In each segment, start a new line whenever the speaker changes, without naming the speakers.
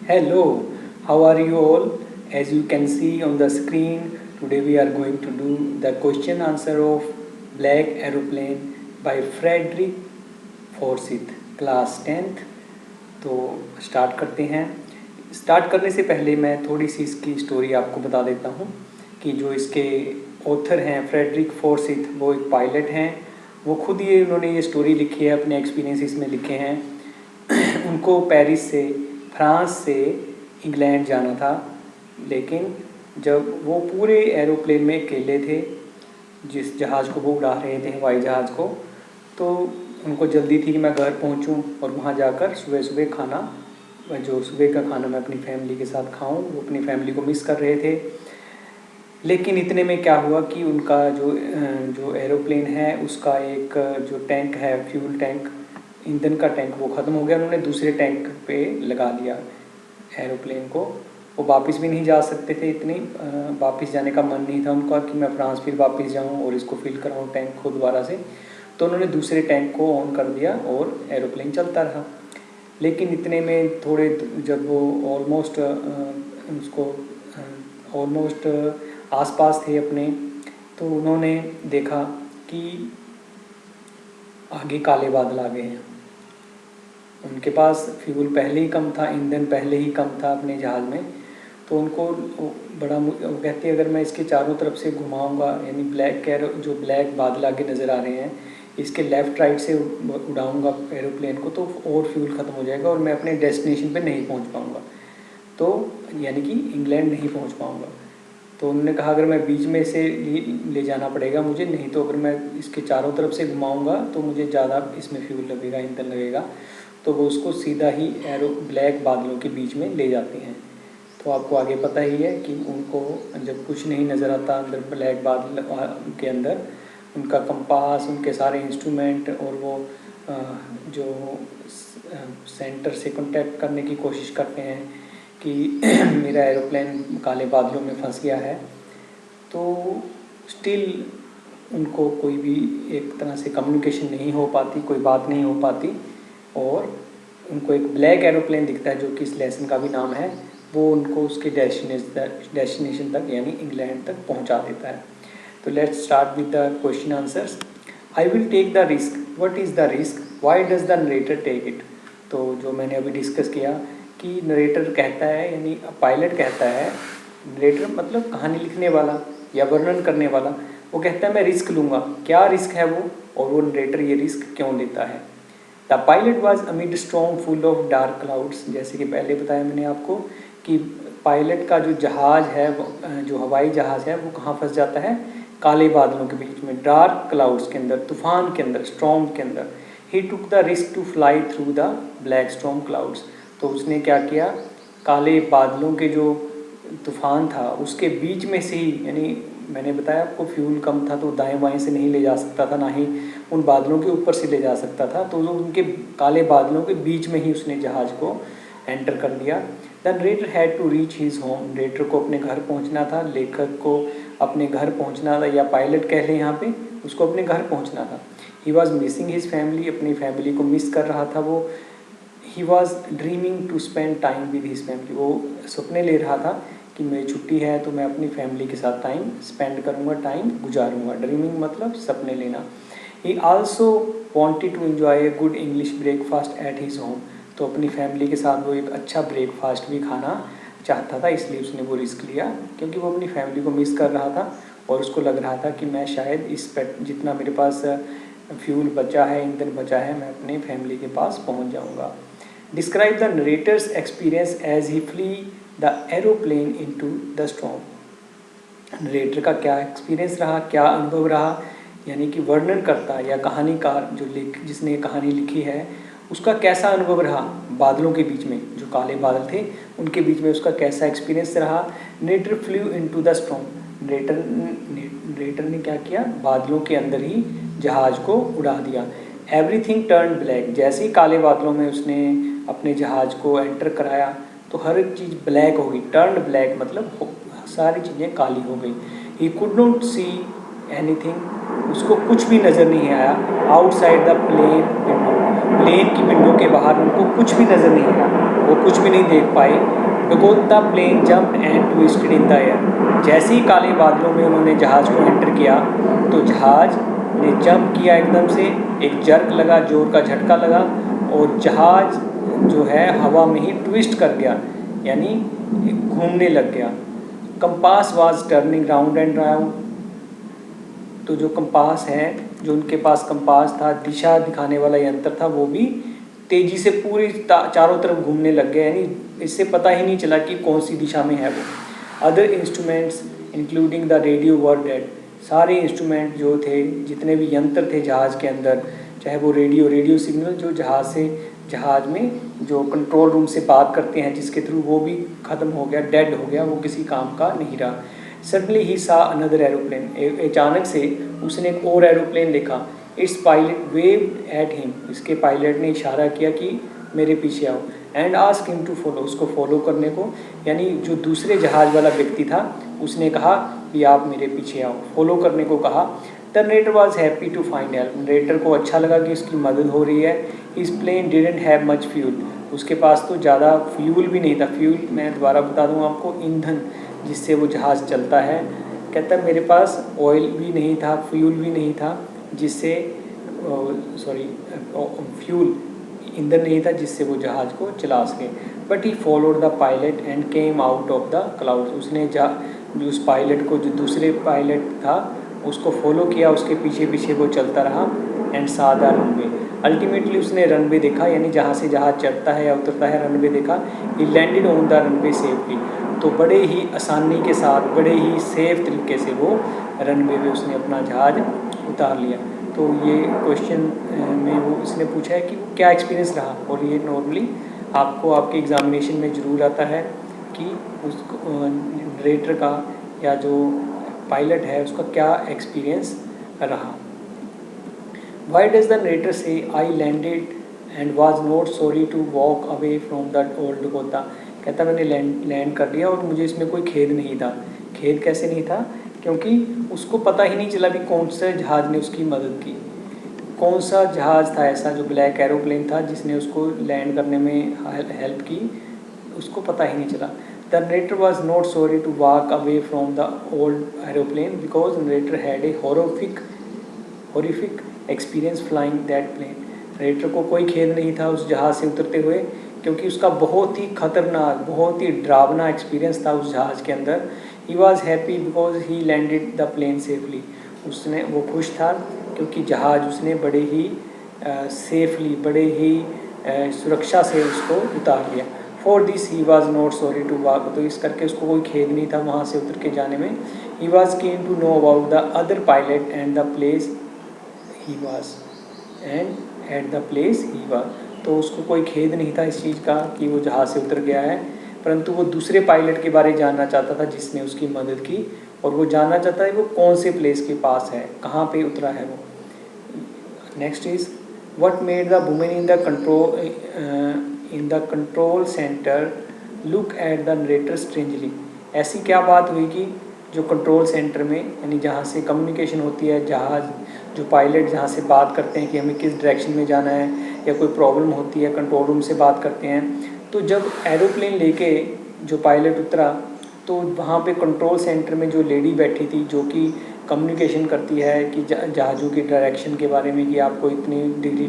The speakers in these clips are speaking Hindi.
Hello, how are you all? As you can see on the screen, today we are going to do the question answer of Black Aeroplane by Frederick Forsyth, class 10th। तो स्टार्ट करते हैं। स्टार्ट करने से पहले मैं थोड़ी सी इसकी स्टोरी आपको बता देता हूँ कि जो इसके ऑथर हैं फ्रेडरिक फॉर्सिथ, वो एक पायलट हैं। वो खुद उन्होंने ये स्टोरी लिखी है, अपने एक्सपीरियंस में लिखे हैं। उनको पेरिस से, फ्रांस से इंग्लैंड जाना था, लेकिन जब वो पूरे एरोप्लेन में अकेले थे, जिस जहाज़ को वो उड़ा रहे थे, हवाई जहाज़ को, तो उनको जल्दी थी कि मैं घर पहुंचूं और वहां जाकर सुबह सुबह खाना, जो सुबह का खाना मैं अपनी फैमिली के साथ खाऊं। वो अपनी फैमिली को मिस कर रहे थे। लेकिन इतने में क्या हुआ कि उनका जो एरोप्लेन है उसका एक जो टैंक है, फ्यूल टैंक, ईंधन का टैंक, वो ख़त्म हो गया। उन्होंने दूसरे टैंक पे लगा लिया एरोप्लेन को। वो वापस भी नहीं जा सकते थे, इतनी वापस जाने का मन नहीं था उनका कि मैं फ्रांस फिर वापस जाऊं और इसको फिल कराऊं टैंक को दोबारा से। तो उन्होंने दूसरे टैंक को ऑन कर दिया और एरोप्लेन चलता रहा। लेकिन इतने में थोड़े, जब वो ऑलमोस्ट उसको ऑलमोस्ट आसपास थे अपने, तो उन्होंने देखा कि आगे काले बादल आ गए हैं। उनके पास फ्यूल पहले ही कम था, ईंधन पहले ही कम था अपने जहाज़ में। तो उनको बड़ा, वो कहते हैं अगर मैं इसके चारों तरफ से घुमाऊंगा, यानी जो ब्लैक बादल आगे नज़र आ रहे हैं, इसके लेफ़्ट राइट से उड़ाऊंगा एरोप्लेन को, तो और फ्यूल ख़त्म हो जाएगा और मैं अपने डेस्टिनेशन पे नहीं पहुंच पाऊंगा, तो यानी कि इंग्लैंड नहीं पहुंच पाऊंगा। तो उन्होंने कहा अगर मैं बीच में से ले जाना पड़ेगा मुझे, नहीं तो अगर मैं इसके चारों तरफ से घुमाऊंगा तो मुझे ज़्यादा इसमें फ्यूल लगेगा, ईंधन लगेगा। तो वो उसको सीधा ही ब्लैक बादलों के बीच में ले जाते हैं। तो आपको आगे पता ही है कि उनको जब कुछ नहीं नज़र आता अंदर ब्लैक बादल के अंदर, उनका कंपास, उनके सारे इंस्ट्रूमेंट और वो जो सेंटर से कांटेक्ट करने की कोशिश करते हैं कि मेरा एरोप्लेन काले बादलों में फंस गया है, तो स्टिल उनको कोई भी एक तरह से कम्युनिकेशन नहीं हो पाती, कोई बात नहीं हो पाती। और उनको एक ब्लैक एरोप्लेन दिखता है जो कि इस लेसन का भी नाम है। वो उनको उसके डेस्टिनेशन तक यानी इंग्लैंड तक पहुंचा देता है। तो let's start with the question answers. I will take the risk, what is the risk, why does the narrator take it. तो जो मैंने अभी डिस्कस किया कि नरेटर कहता है, यानी पायलट कहता है, नरेटर मतलब कहानी लिखने वाला या वर्णन करने वाला, वो कहता है मैं रिस्क लूँगा। क्या रिस्क है वो, और वो नरेटर ये रिस्क क्यों लेता है। The pilot was amid storm full of dark clouds. जैसे कि पहले बताया मैंने आपको कि पायलट का जो जहाज़ है, जो हवाई जहाज़ है, वो कहाँ फंस जाता है, काले बादलों के बीच में, डार्क क्लाउड्स के अंदर, तूफान के अंदर, स्टॉर्म के अंदर। He took the risk to fly through the black storm clouds. तो उसने क्या किया, काले बादलों के जो तूफान था उसके बीच में से ही, यानी मैंने बताया आपको फ्यूल कम था तो दाएं बाएं से नहीं ले जा सकता था, ना ही उन बादलों के ऊपर से ले जा सकता था। तो उनके काले बादलों के बीच में ही उसने जहाज़ को एंटर कर दिया। The narrator had to reach his home. Narrator को अपने घर पहुंचना था, लेखक को अपने घर पहुंचना था, या पायलट कह लें यहाँ पे, उसको अपने घर पहुंचना था। He was missing his family, अपनी फैमिली को मिस कर रहा था वो। He was dreaming to spend time with his family, वो सपने ले रहा था कि मेरी छुट्टी है तो मैं अपनी फैमिली के साथ टाइम स्पेंड करूँगा, टाइम गुजारूँगा। ड्रीमिंग मतलब सपने लेना। He also wanted to enjoy a good English breakfast at his home. तो अपनी फैमिली के साथ वो एक अच्छा ब्रेकफास्ट भी खाना चाहता था, इसलिए उसने वो रिस्क लिया, क्योंकि वो अपनी फैमिली को मिस कर रहा था और उसको लग रहा था कि मैं शायद इस पर जितना मेरे पास फ्यूल बचा है, ईंधन बचा है, मैं अपने फैमिली के पास पहुंच जाऊंगा। Describe the narrator's experience as he flew the aeroplane into the storm. Narrator का क्या एक्सपीरियंस रहा, क्या अनुभव रहा, यानी कि वर्णन करता या कहानीकार जिसने कहानी लिखी है, उसका कैसा अनुभव रहा बादलों के बीच में, जो काले बादल थे उनके बीच में उसका कैसा एक्सपीरियंस रहा। Narrator flu into the storm. Narrator ने क्या किया, बादलों के अंदर ही जहाज को उड़ा दिया। Everything turn black. जैसे ही काले बादलों में उसने अपने जहाज को एंटर कराया तो हर एक चीज़ ब्लैक हो गई। टर्न ब्लैक मतलब सारी चीज़ें काली हो गई। He could not see anything, उसको कुछ भी नज़र नहीं आया। Outside the plane window, plane की विंडो के बाहर उनको कुछ भी नज़र नहीं आया। वो कुछ भी नहीं देख पाए। Because the plane jump and twisted in the air. जैसे ही काले बादलों में उन्होंने जहाज़ को एंटर किया तो जहाज़ ने जंप किया एकदम से, एक जर्क लगा, जोर का झटका लगा और जहाज़ जो है हवा में ही ट्विस्ट कर गया, यानी घूमने लग गया। Compass was turning round and round. तो जो कंपास है, जो उनके पास कंपास था, दिशा दिखाने वाला यंत्र था, वो भी तेज़ी से पूरी चारों तरफ घूमने लग गया, यानी इससे पता ही नहीं चला कि कौन सी दिशा में है वो। Other instruments including the radio were dead. सारे इंस्ट्रूमेंट जो थे, जितने भी यंत्र थे जहाज़ के अंदर, चाहे वो रेडियो सिग्नल जो जहाज़ में जो कंट्रोल रूम से बात करते हैं जिसके थ्रू, वो भी ख़त्म हो गया, डेड हो गया, वो किसी काम का नहीं रहा। सडनली ही सा अनदर एरोप्लेन। अचानक से उसने एक और एरोप्लेन देखा। Its pilot waved at him. इसके पायलट ने इशारा किया कि मेरे पीछे आओ। And ask him to follow. उसको फॉलो करने को, यानी जो दूसरे जहाज़ वाला व्यक्ति था उसने कहा कि आप मेरे पीछे आओ, फॉलो करने को कहा। The narrator was happy to find help. Narrator को अच्छा लगा कि उसकी मदद हो रही है। His plane didn't have much fuel. उसके पास तो ज़्यादा फ्यूल भी नहीं था। फ्यूल मैं दोबारा बता दूँ आपको, ईंधन जिससे वो जहाज़ चलता है। कहता है मेरे पास ऑयल भी नहीं था, फ्यूल भी नहीं था जिससे फ्यूल ईंधन नहीं था जिससे वो जहाज़ को चला सके। But he followed the pilot and came out of the clouds. उसने उस पायलट को, जो दूसरे पायलट था, उसको फॉलो किया, उसके पीछे पीछे वो चलता रहा। एंड सा द रनवे। अल्टीमेटली उसने रनवे देखा, यानी जहाँ से जहाज़ चढ़ता है या उतरता है, रनवे देखा। ही landed on the runway safely. तो बड़े ही आसानी के साथ, बड़े ही सेफ तरीके से वो रनवे पे उसने अपना जहाज़ उतार लिया। तो ये क्वेश्चन में वो इसने पूछा है कि वो क्या एक्सपीरियंस रहा, और ये नॉर्मली आपको आपके एग्जामिनेशन में ज़रूर आता है कि उसको नरेटर का या जो पायलट है उसका क्या एक्सपीरियंस रहा। वाई डज द नरेटर से I landed and was not sorry to walk away from that old गोता। कहता मैंने लैंड कर दिया और मुझे इसमें कोई खेद नहीं था। खेद कैसे नहीं था? क्योंकि उसको पता ही नहीं चला भी कौन से जहाज़ ने उसकी मदद की। कौन सा जहाज़ था ऐसा जो ब्लैक एरोप्लेन था जिसने उसको लैंड करने में हेल्प की, उसको पता ही नहीं चला। The narrator was not sorry to walk away from the old aeroplane because narrator had a horrific experience flying that plane. Narrator को कोई खेद नहीं था उस जहाज़ से उतरते हुए, क्योंकि उसका बहुत ही खतरनाक, बहुत ही डरावना एक्सपीरियंस था उस जहाज़ के अंदर। He was happy because he landed the plane safely. वो खुश था क्योंकि जहाज़ उसने बड़े ही सेफली, बड़े ही सुरक्षा से उसको उतार लिया। For this he was not sorry to walk. तो इस करके उसको कोई खेद नहीं था वहाँ से उतर के जाने में। He was keen to know about the other pilot and the place he was and at the place he was. तो उसको कोई खेद नहीं था इस चीज़ का कि वो जहाज़ से उतर गया है, परंतु वो दूसरे पायलट के बारे जानना चाहता था जिसने उसकी मदद की, और वो जानना चाहता है वो कौन से प्लेस के पास है, कहाँ पे उतरा है वो। Next is what made the women in the control centre look at the narrator strangely. ऐसी क्या बात हुई कि जो कंट्रोल सेंटर में, यानी जहाँ से कम्युनिकेशन होती है, जहाज़ जो पायलट जहाँ से बात करते हैं कि हमें किस डायरेक्शन में जाना है या कोई प्रॉब्लम होती है, कंट्रोल रूम से बात करते हैं। तो जब एरोप्लेन लेके जो पायलट उतरा तो वहाँ पे कंट्रोल सेंटर में जो लेडी बैठी थी जो कि कम्युनिकेशन करती है कि जहाज़ों की डायरेक्शन के बारे में कि आपको इतनी डिग्री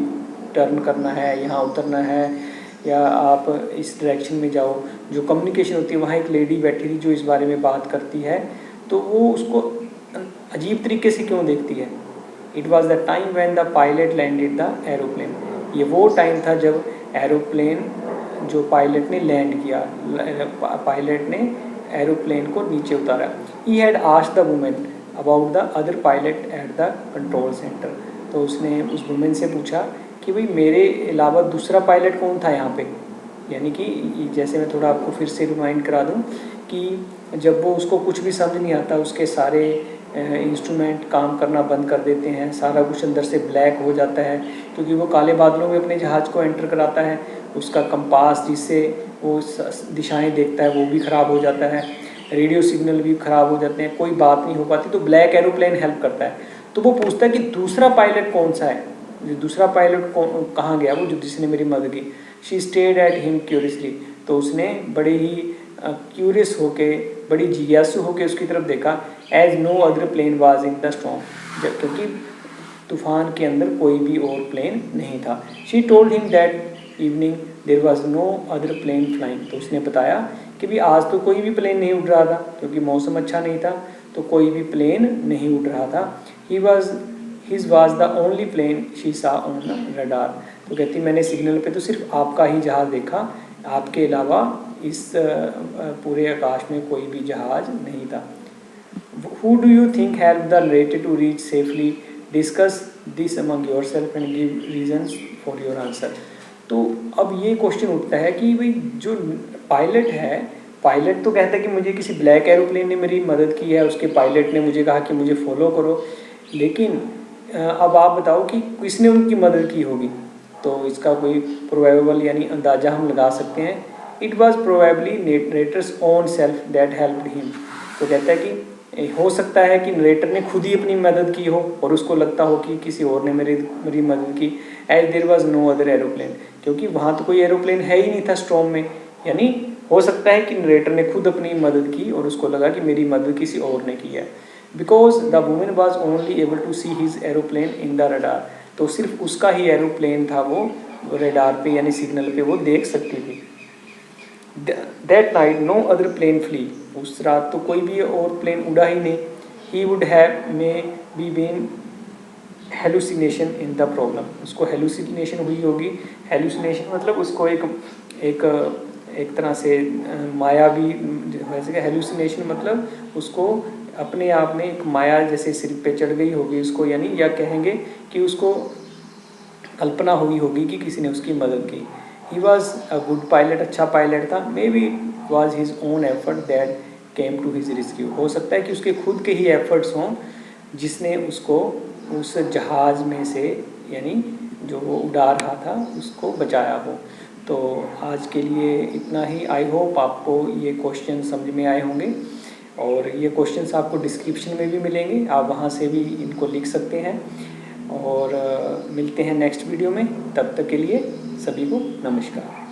टर्न करना है, यहाँ उतरना है, या आप इस डायरेक्शन में जाओ, जो कम्युनिकेशन होती है, वहाँ एक लेडी बैठी थी जो इस बारे में बात करती है। तो वो उसको अजीब तरीके से क्यों देखती है? It was the time when the pilot landed the aeroplane. ये वो टाइम था जब एरोप्लेन जो पायलट ने लैंड किया, पायलट ने एरोप्लेन को नीचे उतारा। He had asked the women about the other pilot at the control centre. तो उसने उस वुमेन से पूछा कि भाई मेरे अलावा दूसरा पायलट कौन था यहाँ पे। यानी कि जैसे मैं थोड़ा आपको फिर से रिमाइंड करा दूँ कि जब वो उसको कुछ भी समझ नहीं आता, उसके सारे इंस्ट्रूमेंट काम करना बंद कर देते हैं, सारा कुछ अंदर से ब्लैक हो जाता है, क्योंकि वो काले बादलों में अपने जहाज़ को एंटर कराता है। उसका कंपास जिससे वो दिशाएं देखता है वो भी ख़राब हो जाता है, रेडियो सिग्नल भी ख़राब हो जाते हैं, कोई बात नहीं हो पाती। तो ब्लैक एरोप्लेन हेल्प करता है। तो वो पूछता है कि दूसरा पायलट कौन सा है, जो दूसरा पायलट कहाँ गया वो, जो जिसने मेरी मदद की। She stayed at him curiously, तो उसने बड़े ही क्यूरियस होके, बड़ी जिज्ञासु होके उसकी तरफ देखा। As no other plane was in the storm, क्योंकि तूफान के अंदर कोई भी और प्लेन नहीं था। She told him that evening there was no other plane flying, तो उसने बताया कि भी आज तो कोई भी प्लेन नहीं उड़ रहा था, क्योंकि मौसम अच्छा नहीं था, तो कोई भी प्लेन नहीं उड़ रहा था। His was the only plane she saw on radar, तो कहती मैंने सिग्नल पे तो सिर्फ आपका ही जहाज़ देखा, आपके अलावा इस पूरे आकाश में कोई भी जहाज़ नहीं था। Who do you think helped the narrator to reach safely? Discuss this among yourself and give reasons for your answer. तो अब ये क्वेश्चन उठता है कि भाई जो पायलट है, पायलट तो कहता है कि मुझे किसी ब्लैक एरोप्लेन ने मेरी मदद की है, उसके पायलट ने मुझे कहा कि मुझे फॉलो करो, लेकिन अब आप बताओ कि किसने उनकी मदद की होगी। तो इसका कोई प्रोबेबल यानी अंदाज़ा हम लगा सकते हैं। It was probably narrator's own self that helped him, तो कहता है कि हो सकता है कि नरेटर ने खुद ही अपनी मदद की हो और उसको लगता हो कि किसी और ने मेरी मदद की। As there was no other aeroplane, क्योंकि वहाँ तो कोई एरोप्लेन है ही नहीं था स्टॉर्म में, यानी हो सकता है कि नरेटर ने खुद अपनी मदद की और उसको लगा कि मेरी मदद किसी और ने की है। Because the women was only able to see his aeroplane in the radar, तो सिर्फ उसका ही एरोप्लेन था वो रडार पे यानी सिग्नल पे वो देख सकती थी। That night no other plane flew, उस रात तो कोई भी और प्लेन उड़ा ही नहीं। He would have maybe been hallucination in the problem, उसको हेलुसिनेशन हुई होगी। हेलुसिनेशन मतलब उसको एक तरह से माया भी, वैसे कि हेलुसिनेशन मतलब उसको अपने आप में एक माया जैसे सिर पे चढ़ गई होगी उसको, यानी या कहेंगे कि उसको कल्पना हुई होगी कि किसी ने उसकी मदद की। He was a good pilot, अच्छा पायलट था। Maybe was his own effort that came to his rescue, हो सकता है कि उसके खुद के ही एफर्ट्स हों जिसने उसको उस जहाज़ में से यानी जो वो उड़ा रहा था उसको बचाया हो। तो आज के लिए इतना ही। आई होप आपको ये क्वेश्चन समझ में आए होंगे, और ये क्वेश्चंस आपको डिस्क्रिप्शन में भी मिलेंगे, आप वहाँ से भी इनको लिख सकते हैं। और मिलते हैं नेक्स्ट वीडियो में, तब तक के लिए सभी को नमस्कार।